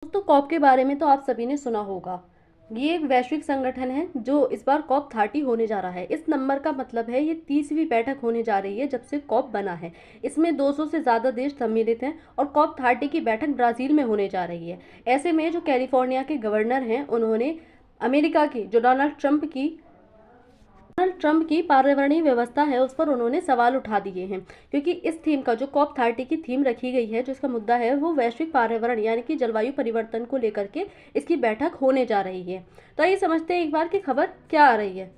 दोस्तों, कॉप के बारे में तो आप सभी ने सुना होगा। ये एक वैश्विक संगठन है जो इस बार कॉप 30 होने जा रहा है। इस नंबर का मतलब है ये 30वीं बैठक होने जा रही है जब से कॉप बना है। इसमें 200 से ज़्यादा देश सम्मिलित हैं और कॉप 30 की बैठक ब्राज़ील में होने जा रही है। ऐसे में जो कैलिफोर्निया के गवर्नर हैं, उन्होंने अमेरिका की जो डोनाल्ड ट्रंप की पर्यावरणीय व्यवस्था है उस पर उन्होंने सवाल उठा दिए हैं, क्योंकि इस थीम का जो कॉप 30 की थीम रखी गई है, जो इसका मुद्दा है वो वैश्विक पर्यावरण यानी कि जलवायु परिवर्तन को लेकर के इसकी बैठक होने जा रही है। तो आइए समझते हैं एक बार की खबर क्या आ रही है।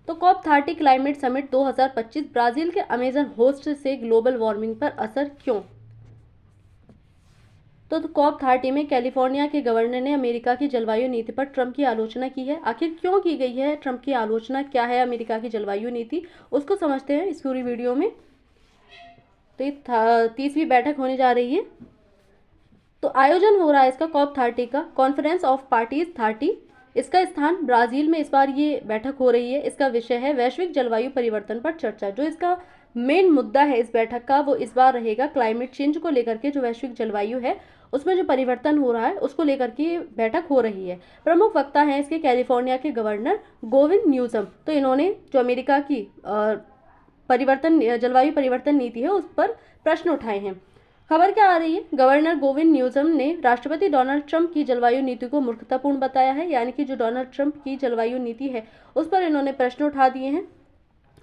तो कॉप 30 क्लाइमेट समिट 2025 ब्राजील के अमेजन होस्ट से ग्लोबल वार्मिंग पर असर क्यों। तो कॉप 30 में कैलिफोर्निया के गवर्नर ने अमेरिका की जलवायु नीति पर ट्रंप की आलोचना की है। आखिर क्यों की गई है ट्रंप की आलोचना, क्या है अमेरिका की जलवायु नीति, उसको समझते हैं इस पूरी वीडियो में। तो ये 30वीं बैठक होने जा रही है। तो आयोजन हो रहा है इसका कॉप 30 का, कॉन्फ्रेंस ऑफ पार्टीज 30। इसका स्थान ब्राजील में इस बार ये बैठक हो रही है। इसका विषय है वैश्विक जलवायु परिवर्तन पर चर्चा। जो इसका मेन मुद्दा है इस बैठक का वो इस बार रहेगा क्लाइमेट चेंज को लेकर के। जो वैश्विक जलवायु है उसमें जो परिवर्तन हो रहा है उसको लेकर के बैठक हो रही है। प्रमुख वक्ता हैं इसके कैलिफोर्निया के गवर्नर गोविंद न्यूसम। तो इन्होंने जो अमेरिका की जलवायु परिवर्तन नीति है उस पर प्रश्न उठाए हैं। खबर क्या आ रही है, गवर्नर गोविंद न्यूसम ने राष्ट्रपति डोनाल्ड ट्रंप की जलवायु नीति को मूर्खतापूर्ण बताया है। यानी कि जो डोनाल्ड ट्रंप की जलवायु नीति है उस पर इन्होंने प्रश्न उठा दिए हैं।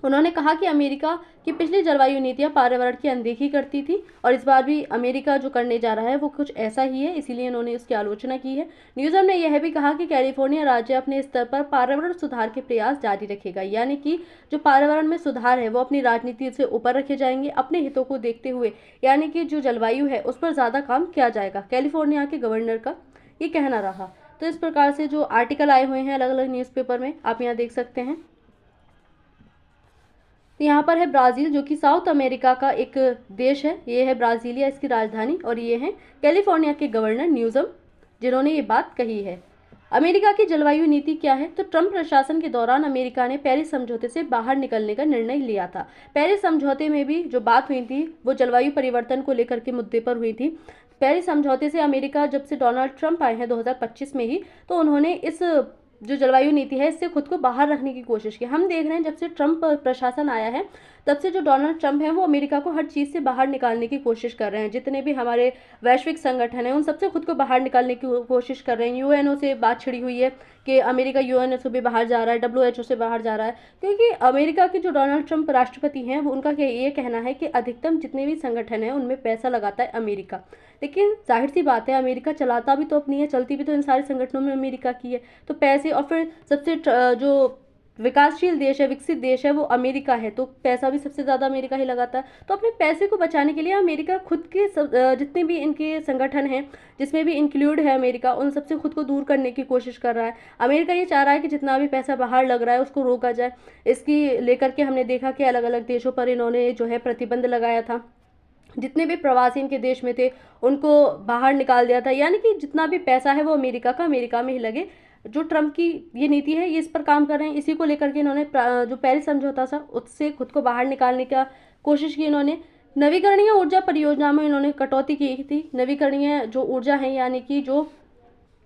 उन्होंने कहा कि अमेरिका की पिछली जलवायु नीतियां पर्यावरण की अनदेखी करती थी और इस बार भी अमेरिका जो करने जा रहा है वो कुछ ऐसा ही है, इसीलिए उन्होंने उसकी आलोचना की है। न्यूज़म ने यह भी कहा कि कैलिफोर्निया राज्य अपने स्तर पर पर्यावरण सुधार के प्रयास जारी रखेगा। यानी कि जो पर्यावरण में सुधार है वो अपनी राजनीति से ऊपर रखे जाएंगे, अपने हितों को देखते हुए। यानी कि जो जलवायु है उस पर ज़्यादा काम किया जाएगा। कैलिफोर्निया के गवर्नर का ये कहना रहा। तो इस प्रकार से जो आर्टिकल आए हुए हैं अलग अलग न्यूज़पेपर में, आप यहाँ देख सकते हैं। तो यहाँ पर है ब्राज़ील, जो कि साउथ अमेरिका का एक देश है। ये है ब्राज़ीलिया इसकी राजधानी, और ये है कैलिफोर्निया के गवर्नर न्यूसम जिन्होंने ये बात कही है। अमेरिका की जलवायु नीति क्या है, तो ट्रंप प्रशासन के दौरान अमेरिका ने पेरिस समझौते से बाहर निकलने का निर्णय लिया था। पेरिस समझौते में भी जो बात हुई थी वो जलवायु परिवर्तन को लेकर के मुद्दे पर हुई थी। पेरिस समझौते से अमेरिका जब से डोनाल्ड ट्रंप आए हैं 2025 में ही, तो उन्होंने इस जो जलवायु नीति है इससे खुद को बाहर रखने की कोशिश की। हम देख रहे हैं जब से ट्रंप प्रशासन आया है तब से जो डोनाल्ड ट्रंप है वो अमेरिका को हर चीज़ से बाहर निकालने की कोशिश कर रहे हैं। जितने भी हमारे वैश्विक संगठन हैं उन सबसे खुद को बाहर निकालने की कोशिश कर रहे हैं। यूएनओ से बात छिड़ी हुई है कि अमेरिका यूएनओ से भी बाहर जा रहा है, डब्ल्यूएचओ से बाहर जा रहा है, क्योंकि अमेरिका के जो डोनाल्ड ट्रंप राष्ट्रपति हैं वो उनका ये कहना है कि अधिकतम जितने भी संगठन हैं उनमें पैसा लगाता है अमेरिका। लेकिन जाहिर सी बात है अमेरिका चलाता भी तो अपनी है, चलती भी तो इन सारे संगठनों में अमेरिका की है। तो पैसे, और फिर सबसे जो विकासशील देश है, विकसित देश है वो अमेरिका है, तो पैसा भी सबसे ज़्यादा अमेरिका ही लगाता है। तो अपने पैसे को बचाने के लिए अमेरिका खुद के जितने भी इनके संगठन हैं जिसमें भी इंक्लूड है अमेरिका, उन सबसे खुद को दूर करने की कोशिश कर रहा है। अमेरिका ये चाह रहा है कि जितना भी पैसा बाहर लग रहा है उसको रोका जाए। इसकी लेकर के हमने देखा कि अलग अलग देशों पर इन्होंने जो है प्रतिबंध लगाया था। जितने भी प्रवासी इनके देश में थे उनको बाहर निकाल दिया था। यानी कि जितना भी पैसा है वो अमेरिका का अमेरिका में ही लगे। जो ट्रंप की ये नीति है ये इस पर काम कर रहे हैं। इसी को लेकर के इन्होंने जो पेरिस समझौता था उससे खुद को बाहर निकालने का कोशिश की। इन्होंने नवीकरणीय ऊर्जा परियोजना में इन्होंने कटौती की थी। नवीकरणीय जो ऊर्जा है यानी कि जो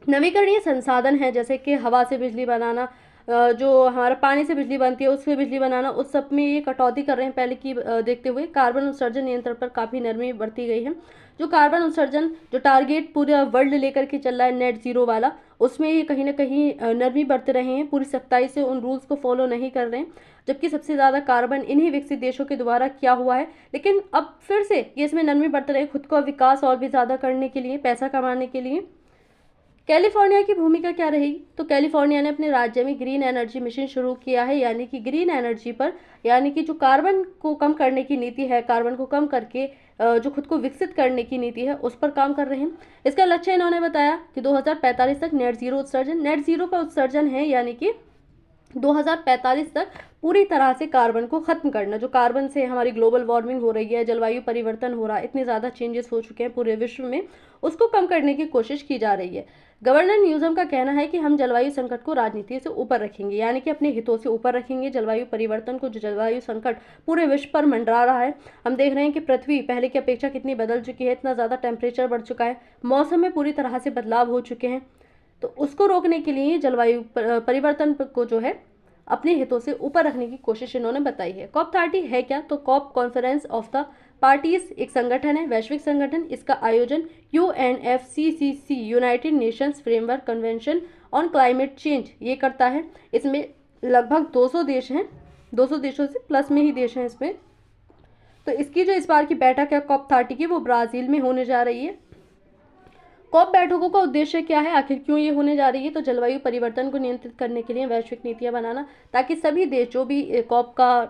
नवीकरणीय संसाधन है, जैसे कि हवा से बिजली बनाना, जो हमारा पानी से बिजली बनती है उससे बिजली बनाना, उस सब में ये कटौती कर रहे हैं पहले की देखते हुए। कार्बन उत्सर्जन नियंत्रण पर काफ़ी नरमी बरती गई है। जो कार्बन उत्सर्जन जो टारगेट पूरा वर्ल्ड लेकर के चल रहा है नेट जीरो वाला, उसमें ये कहीं ना कहीं नरमी बरत रहे हैं, पूरी सख्ताई से उन रूल्स को फॉलो नहीं कर रहे हैं। जबकि सबसे ज़्यादा कार्बन इन्हीं विकसित देशों के द्वारा किया हुआ है। लेकिन अब फिर से ये इसमें नरमी बरत रहे हैं खुद का विकास और भी ज़्यादा करने के लिए, पैसा कमाने के लिए। कैलिफोर्निया की भूमिका क्या रहेगी, तो कैलिफोर्निया ने अपने राज्य में ग्रीन एनर्जी मिशन शुरू किया है। यानी कि ग्रीन एनर्जी पर, यानी कि जो कार्बन को कम करने की नीति है, कार्बन को कम करके जो खुद को विकसित करने की नीति है उस पर काम कर रहे हैं। इसका लक्ष्य इन्होंने बताया कि 2045 तक नेट जीरो उत्सर्जन, नेट जीरो का उत्सर्जन है, यानी कि 2045 तक पूरी तरह से कार्बन को खत्म करना। जो कार्बन से हमारी ग्लोबल वार्मिंग हो रही है, जलवायु परिवर्तन हो रहा है, इतने ज़्यादा चेंजेस हो चुके हैं पूरे विश्व में, उसको कम करने की कोशिश की जा रही है। गवर्नर न्यूज़म का कहना है कि हम जलवायु संकट को राजनीति से ऊपर रखेंगे, यानी कि अपने हितों से ऊपर रखेंगे जलवायु परिवर्तन को। जो जलवायु संकट पूरे विश्व पर मंडरा रहा है, हम देख रहे हैं कि पृथ्वी पहले की अपेक्षा कितनी बदल चुकी है, इतना ज़्यादा टेम्परेचर बढ़ चुका है, मौसम में पूरी तरह से बदलाव हो चुके हैं। तो उसको रोकने के लिए जलवायु परिवर्तन को जो है अपने हितों से ऊपर रखने की कोशिश इन्होंने बताई है। COP30 है क्या? तो COP conference of the parties एक संगठन है, वैश्विक संगठन। इसका आयोजन UNFCCC united nations framework convention on climate change ये करता है। इसमें लगभग 200 देश हैं, 200 देशों से प्लस में ही देश हैं इसमें। तो इसकी जो इस बार की बैठक है COP30 की, वो ब्राज़ील में होने जा रही है। कॉप बैठकों का उद्देश्य क्या है, आखिर क्यों ये होने जा रही है? तो जलवायु परिवर्तन को नियंत्रित करने के लिए वैश्विक नीतियां बनाना, ताकि सभी देश, जो भी कॉप का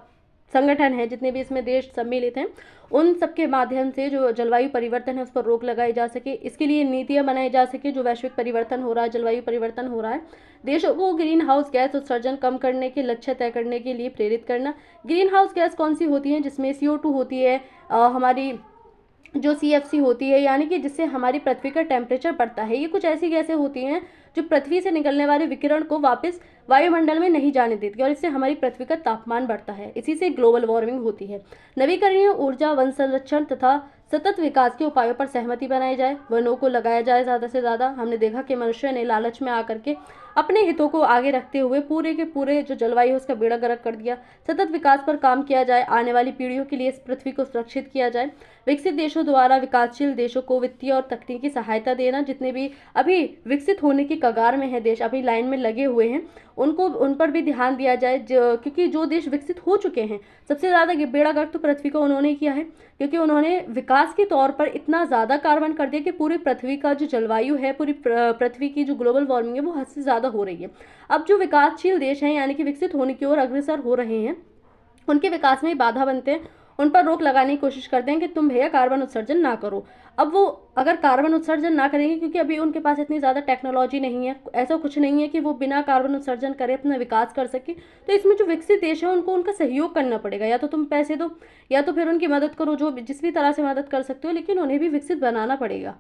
संगठन है, जितने भी इसमें देश सम्मिलित हैं, उन सबके माध्यम से जो जलवायु परिवर्तन है उस पर रोक लगाई जा सके। इसके लिए नीतियां बनाई जा सके। जो वैश्विक परिवर्तन हो रहा है, जलवायु परिवर्तन हो रहा है, देशों को ग्रीन हाउस गैस उत्सर्जन कम करने के लक्ष्य तय करने के लिए प्रेरित करना। ग्रीन हाउस गैस कौन सी होती है? जिसमें CO2 होती है, हमारी जो CFC होती है, यानी कि जिससे हमारी पृथ्वी का टेम्परेचर बढ़ता है। ये कुछ ऐसी गैसें होती हैं जो पृथ्वी से निकलने वाले विकिरण को वापस वायुमंडल में नहीं जाने देती और इससे हमारी पृथ्वी का तापमान बढ़ता है। इसी से ग्लोबल वार्मिंग होती है। नवीकरणीय ऊर्जा, वन संरक्षण तथा सतत विकास के उपायों पर सहमति बनाई जाए। वनों को लगाया जाए ज़्यादा से ज़्यादा। हमने देखा कि मनुष्य ने लालच में आकर के अपने हितों को आगे रखते हुए पूरे के पूरे जो जलवायु है उसका बेड़ा गर्क कर दिया। सतत विकास पर काम किया जाए। आने वाली पीढ़ियों के लिए इस पृथ्वी को सुरक्षित किया जाए। विकसित देशों द्वारा विकासशील देशों को वित्तीय और तकनीकी सहायता देना। जितने भी अभी विकसित होने की कगार में है देश, अभी लाइन में लगे हुए हैं, उन पर भी ध्यान दिया जाए। क्योंकि जो देश विकसित हो चुके हैं, सबसे ज़्यादा बेड़ा गर्क तो पृथ्वी को उन्होंने किया है, क्योंकि उन्होंने विकास के तौर पर इतना ज़्यादा कार्बन कर दिया कि पूरी पृथ्वी का जो जलवायु है, पूरी पृथ्वी की जो ग्लोबल वार्मिंग है वो हद से ज़्यादा हो रही है। अब जो विकासशील देश हैं, यानी कि विकसित होने की ओर अग्रसर हो रहे हैं, उनके विकास में बाधा बनते हैं, उन पर रोक लगाने की कोशिश करते हैं कि तुम भैया कार्बन उत्सर्जन ना करो। अब वो अगर कार्बन उत्सर्जन ना करेंगे, क्योंकि अभी उनके पास इतनी ज़्यादा टेक्नोलॉजी नहीं है, ऐसा कुछ नहीं है कि वो बिना कार्बन उत्सर्जन करे अपना विकास कर सके, तो इसमें जो विकसित देश है उनको उनका सहयोग करना पड़ेगा। या तो तुम पैसे दो या तो फिर उनकी मदद करो, जो जिस भी तरह से मदद कर सकते हो, लेकिन उन्हें भी विकसित बनाना पड़ेगा।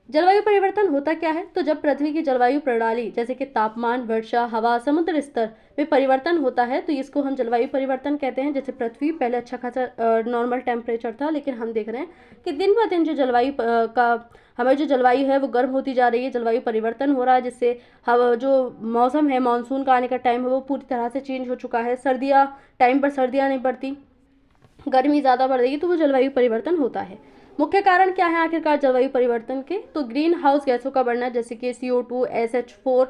जलवायु परिवर्तन होता क्या है? तो जब पृथ्वी की जलवायु प्रणाली जैसे कि तापमान, वर्षा, हवा, समुद्र स्तर में परिवर्तन होता है, तो इसको हम जलवायु परिवर्तन कहते हैं। जैसे पृथ्वी पहले अच्छा खासा नॉर्मल टेम्परेचर था, लेकिन हम देख रहे हैं कि दिन ब दिन जो जलवायु हमारी जो जलवायु है वो गर्म होती जा रही है। जलवायु परिवर्तन हो रहा है, जिससे हवा, जो मौसम है, मानसून का आने का टाइम है वो पूरी तरह से चेंज हो चुका है। सर्दियाँ टाइम पर सर्दियाँ नहीं पड़ती, गर्मी ज़्यादा बढ़ रही है, तो वो जलवायु परिवर्तन होता है। मुख्य कारण क्या है आखिरकार जलवायु परिवर्तन के? तो ग्रीन हाउस गैसों का बढ़ना, जैसे कि CO2, SH4,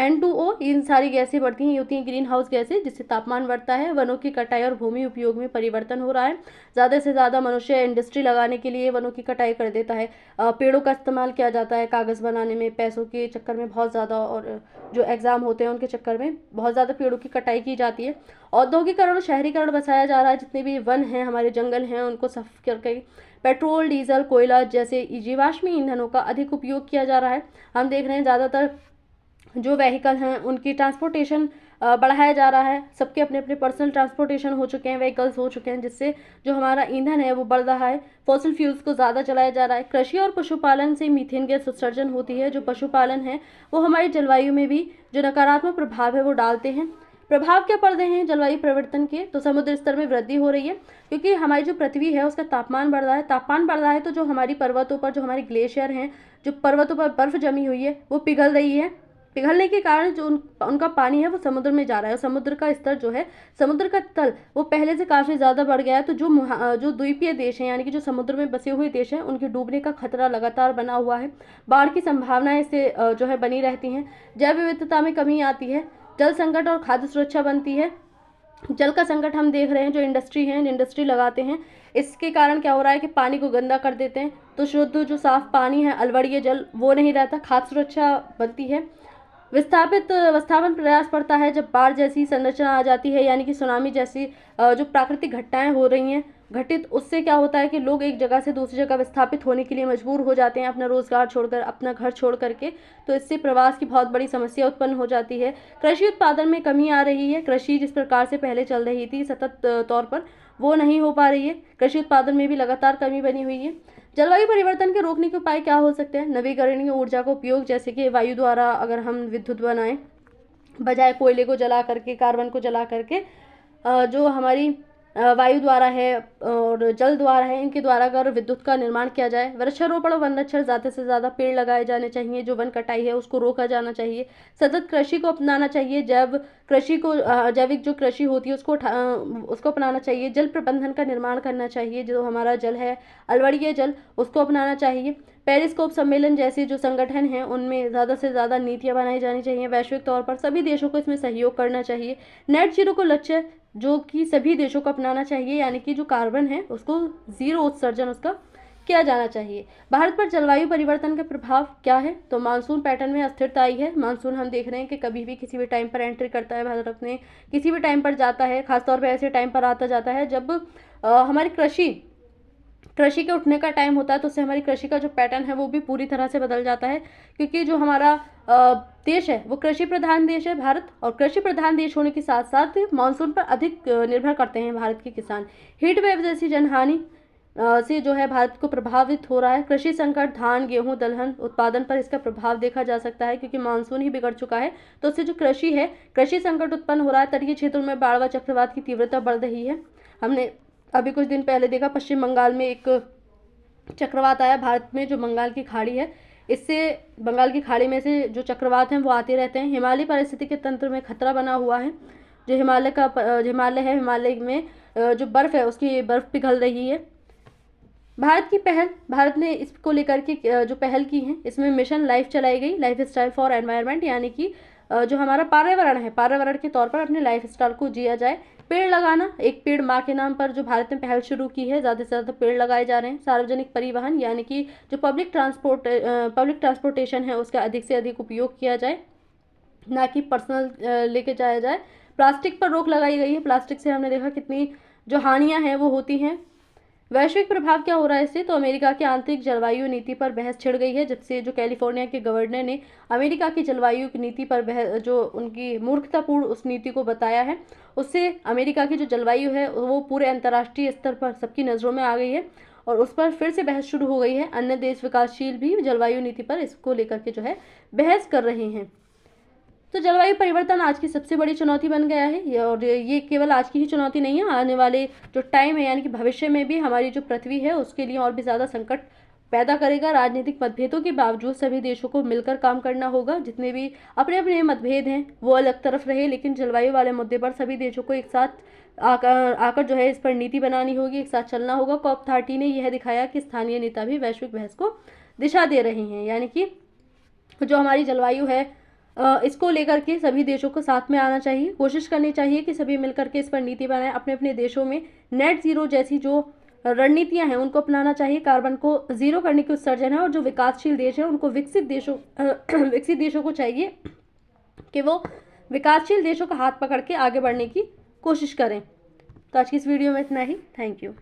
N2O, इन सारी गैसें बढ़ती हैं, ये होती हैं ग्रीन हाउस गैसें, जिससे तापमान बढ़ता है। वनों की कटाई और भूमि उपयोग में परिवर्तन हो रहा है। ज़्यादा से ज़्यादा मनुष्य इंडस्ट्री लगाने के लिए वनों की कटाई कर देता है। पेड़ों का इस्तेमाल किया जाता है कागज़ बनाने में, पैसों के चक्कर में बहुत ज़्यादा, और जो एग्ज़ाम होते हैं उनके चक्कर में बहुत ज़्यादा पेड़ों की कटाई की जाती है। औद्योगिकरण और शहरीकरण बसाया जा रहा है। जितने भी वन हैं, हमारे जंगल हैं, उनको साफ करके पेट्रोल, डीजल, कोयला जैसे जीवाश्मी ईंधनों का अधिक उपयोग किया जा रहा है। हम देख रहे हैं ज़्यादातर जो व्हीकल हैं उनकी ट्रांसपोर्टेशन बढ़ाया जा रहा है। सबके अपने अपने पर्सनल ट्रांसपोर्टेशन हो चुके हैं, व्हीकल्स हो चुके हैं, जिससे जो हमारा ईंधन है वो बढ़ रहा है। फॉसिल फ्यूल्स को ज़्यादा चलाया जा रहा है। कृषि और पशुपालन से मीथेन गैस उत्सर्जन होती है। जो पशुपालन है वो हमारी जलवायु में भी जो नकारात्मक प्रभाव है वो डालते हैं। प्रभाव क्या पड़ रहे हैं जलवायु परिवर्तन के? तो समुद्र स्तर में वृद्धि हो रही है, क्योंकि हमारी जो पृथ्वी है उसका तापमान बढ़ रहा है। तापमान बढ़ रहा है तो जो हमारी पर्वतों पर, जो हमारे ग्लेशियर हैं, जो पर्वतों पर बर्फ़ जमी हुई है वो पिघल रही है। पिघलने के कारण जो उनका पानी है वो समुद्र में जा रहा है, और समुद्र का स्तर जो है, समुद्र का तल वो पहले से काफ़ी ज़्यादा बढ़ गया है। तो जो द्वीपीय देश हैं, यानी कि जो समुद्र में बसे हुए देश हैं, उनके डूबने का खतरा लगातार बना हुआ है। बाढ़ की संभावनाएं इससे जो है बनी रहती हैं। जैव विविधता में कमी आती है। जल संकट और खाद्य सुरक्षा बनती है। जल का संकट हम देख रहे हैं, जो इंडस्ट्री लगाते हैं, इसके कारण क्या हो रहा है कि पानी को गंदा कर देते हैं, तो शुद्ध जो साफ पानी है, अलवड़ीय जल, वो नहीं रहता। खाद्य सुरक्षा बनती है। विस्थापन प्रयास पड़ता है जब बाढ़ जैसी संरचना आ जाती है, यानी कि सुनामी जैसी जो प्राकृतिक घटनाएं हो रही हैं घटित, उससे क्या होता है कि लोग एक जगह से दूसरी जगह विस्थापित होने के लिए मजबूर हो जाते हैं, अपना रोजगार छोड़कर, अपना घर छोड़ करके। तो इससे प्रवास की बहुत बड़ी समस्या उत्पन्न हो जाती है। कृषि उत्पादन में कमी आ रही है। कृषि जिस प्रकार से पहले चल रही थी सतत तौर पर, वो नहीं हो पा रही है। कृषि उत्पादन में भी लगातार कमी बनी हुई है। जलवायु परिवर्तन के रोकने के उपाय क्या हो सकते हैं? नवीकरणीय ऊर्जा का उपयोग, जैसे कि वायु द्वारा अगर हम विद्युत बनाएं, बजाय कोयले को जला करके, कार्बन को जला करके, जो हमारी वायु द्वारा है और जल द्वारा है, इनके द्वारा अगर विद्युत का निर्माण किया जाए। वृक्षारोपण और वन रक्षण, ज़्यादा से ज़्यादा पेड़ लगाए जाने चाहिए। जो वन कटाई है उसको रोका जाना चाहिए। सतत कृषि को अपनाना चाहिए। जैव कृषि को, जैविक जो कृषि होती है उसको अपनाना चाहिए। जल प्रबंधन का निर्माण करना चाहिए। जो हमारा जल है, अलवड़ीय जल, उसको अपनाना चाहिए। पेरिस्कोप सम्मेलन जैसे जो संगठन हैं उनमें ज़्यादा से ज़्यादा नीतियाँ बनाई जानी चाहिए। वैश्विक तौर पर सभी देशों को इसमें सहयोग करना चाहिए। नेट जीरो को लक्ष्य जो कि सभी देशों को अपनाना चाहिए, यानी कि जो कार्बन है उसको जीरो उत्सर्जन उसका किया जाना चाहिए। भारत पर जलवायु परिवर्तन का प्रभाव क्या है? तो मानसून पैटर्न में अस्थिरता आई है। मानसून हम देख रहे हैं कि कभी भी किसी भी टाइम पर एंट्री करता है भारत में, किसी भी टाइम पर जाता है। खासतौर पर ऐसे टाइम पर आता जाता है जब हमारी कृषि के उठने का टाइम होता है, तो उससे हमारी कृषि का जो पैटर्न है वो भी पूरी तरह से बदल जाता है। क्योंकि जो हमारा देश है वो कृषि प्रधान देश है भारत, और कृषि प्रधान देश होने के साथ साथ मानसून पर अधिक निर्भर करते हैं भारत के किसान। हीट वेव जैसी जनहानि से जो है भारत को प्रभावित हो रहा है। कृषि संकट, धान, गेहूं, दलहन उत्पादन पर इसका प्रभाव देखा जा सकता है, क्योंकि मानसून ही बिगड़ चुका है। तो उससे जो कृषि है, कृषि संकट उत्पन्न हो रहा है। तटीय क्षेत्रों में बाढ़ व चक्रवात की तीव्रता बढ़ रही है। हमने अभी कुछ दिन पहले देखा, पश्चिम बंगाल में एक चक्रवात आया। भारत में जो बंगाल की खाड़ी है, इससे बंगाल की खाड़ी में से जो चक्रवात हैं वो आते रहते हैं। हिमालय पारिस्थितिकी तंत्र में खतरा बना हुआ है। जो हिमालय है, हिमालय में जो बर्फ़ है उसकी बर्फ़ पिघल रही है। भारत ने इसको लेकर के जो पहल की है, इसमें मिशन लाइफ चलाई गई, लाइफ स्टाइल फॉर एनवायरनमेंट, यानी कि जो हमारा पर्यावरण है, पर्यावरण के तौर पर अपने लाइफ स्टाइल को जिया जाए। पेड़ लगाना, एक पेड़ माँ के नाम पर जो भारत ने पहल शुरू की है, ज़्यादा से ज़्यादा पेड़ लगाए जा रहे हैं। सार्वजनिक परिवहन, यानी कि जो पब्लिक ट्रांसपोर्टेशन है उसका अधिक से अधिक उपयोग किया जाए, ना कि पर्सनल लेके जाया जाए। प्लास्टिक पर रोक लगाई गई है। प्लास्टिक से हमने देखा कितनी जो हानियाँ हैं वो होती हैं। वैश्विक प्रभाव क्या हो रहा है इससे? तो अमेरिका की आंतरिक जलवायु नीति पर बहस छिड़ गई है, जब से जो कैलिफोर्निया के गवर्नर ने अमेरिका की जलवायु नीति पर जो उनकी मूर्खतापूर्ण उस नीति को बताया है, उससे अमेरिका की जो जलवायु है वो पूरे अंतर्राष्ट्रीय स्तर पर सबकी नज़रों में आ गई है, और उस पर फिर से बहस शुरू हो गई है। अन्य देश विकासशील भी जलवायु नीति पर इसको लेकर के जो है बहस कर रहे हैं। तो जलवायु परिवर्तन आज की सबसे बड़ी चुनौती बन गया है, और ये केवल आज की ही चुनौती नहीं है, आने वाले जो टाइम है, यानी कि भविष्य में भी हमारी जो पृथ्वी है उसके लिए और भी ज़्यादा संकट पैदा करेगा। राजनीतिक मतभेदों के बावजूद सभी देशों को मिलकर काम करना होगा। जितने भी अपने अपने मतभेद हैं वो अलग तरफ रहे, लेकिन जलवायु वाले मुद्दे पर सभी देशों को एक साथ आकर जो है इस पर नीति बनानी होगी, एक साथ चलना होगा। COP30 ने यह दिखाया कि स्थानीय नेता भी वैश्विक बहस को दिशा दे रहे हैं, यानी कि जो हमारी जलवायु है इसको लेकर के सभी देशों को साथ में आना चाहिए। कोशिश करनी चाहिए कि सभी मिलकर के इस पर नीति बनाएं। अपने अपने देशों में नेट जीरो जैसी जो रणनीतियां हैं उनको अपनाना चाहिए। कार्बन को जीरो करने की उत्सर्जन है, और जो विकासशील देश है उनको विकसित देशों को चाहिए कि वो विकासशील देशों का हाथ पकड़ के आगे बढ़ने की कोशिश करें। तो आज की इस वीडियो में इतना ही। Thank you.